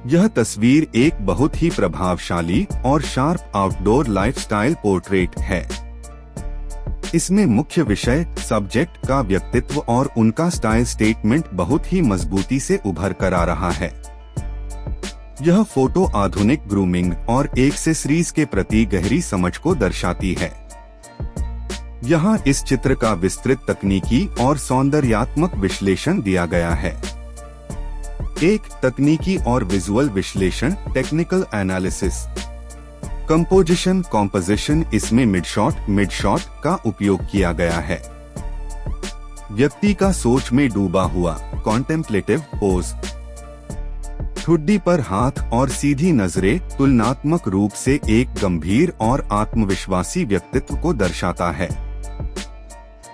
यह तस्वीर एक बहुत ही प्रभावशाली और शार्प आउटडोर लाइफस्टाइल पोर्ट्रेट है। इसमें मुख्य विषय सब्जेक्ट का व्यक्तित्व और उनका स्टाइल स्टेटमेंट बहुत ही मजबूती से उभर कर आ रहा है। यह फोटो आधुनिक ग्रूमिंग और एक्सेसरीज के प्रति गहरी समझ को दर्शाती है। यहाँ इस चित्र का विस्तृत तकनीकी और सौंदर्यात्मक विश्लेषण दिया गया है। एक तकनीकी और विजुअल विश्लेषण टेक्निकल एनालिसिस। कंपोजिशन कॉम्पोजिशन इसमें मिड शॉट का उपयोग किया गया है। व्यक्ति का सोच में डूबा हुआ कॉन्टेम्पलेटिव पोज। ठुड्डी पर हाथ और सीधी नजरें तुलनात्मक रूप से एक गंभीर और आत्मविश्वासी व्यक्तित्व को दर्शाता है।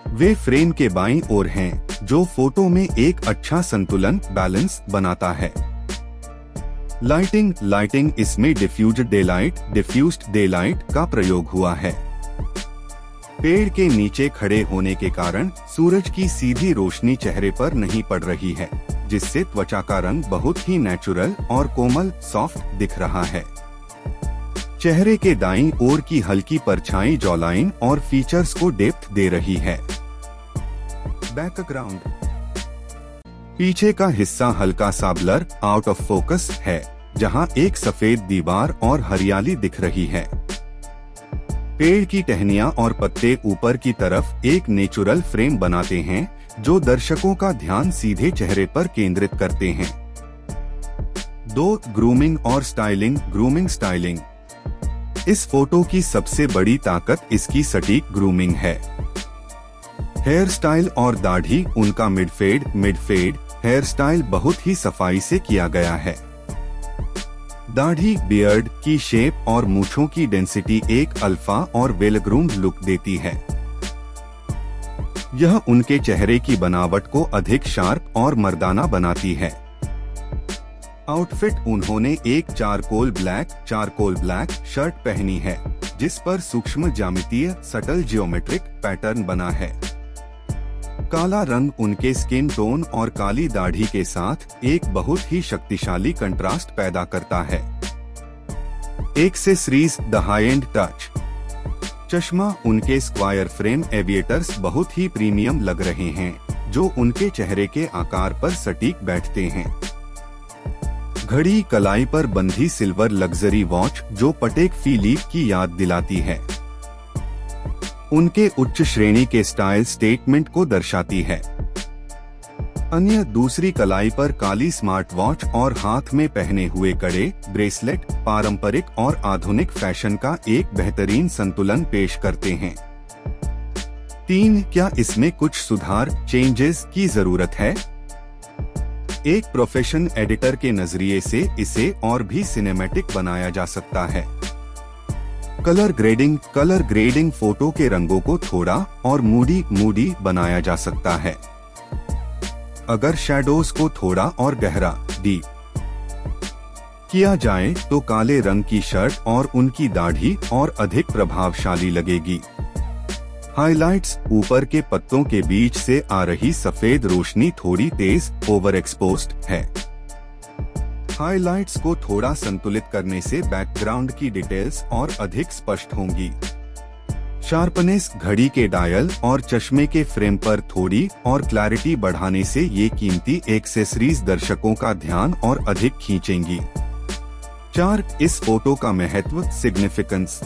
वे फ्रेम के बाईं ओर हैं, जो फोटो में एक अच्छा संतुलन बैलेंस बनाता है। लाइटिंग इसमें डिफ्यूज्ड डेलाइट का प्रयोग हुआ है। पेड़ के नीचे खड़े होने के कारण सूरज की सीधी रोशनी चेहरे पर नहीं पड़ रही है, जिससे त्वचा का रंग बहुत ही नेचुरल और कोमल सॉफ्ट दिख रहा है। चेहरे के दाईं ओर की हल्की परछाई जॉलाइन और फीचर्स को डेप्थ दे रही है। बैकग्राउंड पीछे का हिस्सा हल्का सा ब्लर आउट ऑफ फोकस है, जहां एक सफेद दीवार और हरियाली दिख रही है। पेड़ की टहनियां और पत्ते ऊपर की तरफ एक नेचुरल फ्रेम बनाते हैं, जो दर्शकों का ध्यान सीधे चेहरे पर केंद्रित करते हैं। 2 ग्रूमिंग और स्टाइलिंग। इस फोटो की सबसे बड़ी ताकत इसकी सटीक ग्रूमिंग है। हेयर स्टाइल और दाढ़ी उनका मिड फेड हेयर स्टाइल बहुत ही सफाई से किया गया है। दाढ़ी बियर्ड की शेप और मूंछों की डेंसिटी एक अल्फा और वेल ग्रूम्ड लुक देती है। यह उनके चेहरे की बनावट को अधिक शार्प और मर्दाना बनाती है। आउटफिट उन्होंने एक चारकोल ब्लैक शर्ट पहनी है, जिस पर सूक्ष्म ज्यामितीय सटल जियोमेट्रिक पैटर्न बना है। काला रंग उनके स्किन टोन और काली दाढ़ी के साथ एक बहुत ही शक्तिशाली कंट्रास्ट पैदा करता है। Accessories the high and touch. चश्मा उनके स्क्वायर फ्रेम एविएटर्स बहुत ही प्रीमियम लग रहे हैं, जो उनके चेहरे के आकार पर सटीक बैठते हैं। घड़ी कलाई पर बंधी सिल्वर लग्जरी वॉच, जो पटेक फिलिप की याद दिलाती है। उनके उच्च श्रेणी के स्टाइल स्टेटमेंट को दर्शाती है। अन्य दूसरी कलाई पर काली स्मार्ट वॉच और हाथ में पहने हुए कड़े ब्रेसलेट पारंपरिक और आधुनिक फैशन का एक बेहतरीन संतुलन पेश करते हैं। 3 क्या इसमें कुछ सुधार चेंजेस की जरूरत है? एक प्रोफेशन एडिटर के नजरिए से इसे और भी सिनेमैटिक बनाया जा सकता है। कलर ग्रेडिंग फोटो के रंगों को थोड़ा और मूडी बनाया जा सकता है। अगर शैडोज को थोड़ा और गहरा डीप किया जाए तो काले रंग की शर्ट और उनकी दाढ़ी और अधिक प्रभावशाली लगेगी। हाइलाइट्स ऊपर के पत्तों के बीच से आ रही सफेद रोशनी थोड़ी तेज ओवर एक्सपोज्ड है। हाइलाइट्स को थोड़ा संतुलित करने से बैकग्राउंड की डिटेल्स और अधिक स्पष्ट होंगी। शार्पनेस घड़ी के डायल और चश्मे के फ्रेम पर थोड़ी और क्लैरिटी बढ़ाने से ये कीमती एक्सेसरीज दर्शकों का ध्यान और अधिक खींचेंगी। 4 इस फोटो का महत्व सिग्निफिकेंस।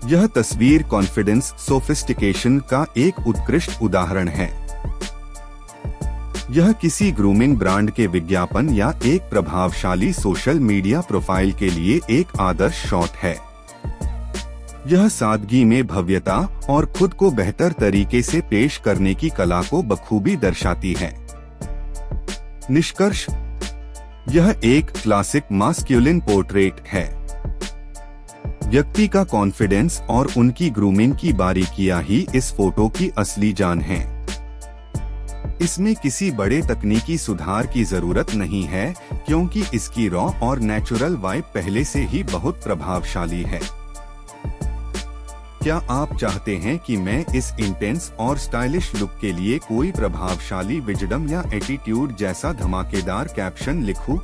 यह तस्वीर कॉन्फिडेंस सोफिस्टिकेशन का एक उत्कृष्ट उदाहरण है। यह किसी ग्रूमिंग ब्रांड के विज्ञापन या एक प्रभावशाली सोशल मीडिया प्रोफाइल के लिए एक आदर्श शॉट है। यह सादगी में भव्यता और खुद को बेहतर तरीके से पेश करने की कला को बखूबी दर्शाती है। निष्कर्ष, यह एक क्लासिक मास्क्यूलिन पोर्ट्रेट है। व्यक्ति का कॉन्फिडेंस और उनकी ग्रूमिंग की बारीकियां ही इस फोटो की असली जान है। इसमें किसी बड़े तकनीकी सुधार की जरूरत नहीं है, क्योंकि इसकी रॉ और नेचुरल वाइब पहले से ही बहुत प्रभावशाली है। क्या आप चाहते हैं कि मैं इस इंटेंस और स्टाइलिश लुक के लिए कोई प्रभावशाली विजडम या एटीट्यूड जैसा धमाकेदार कैप्शन लिखूं?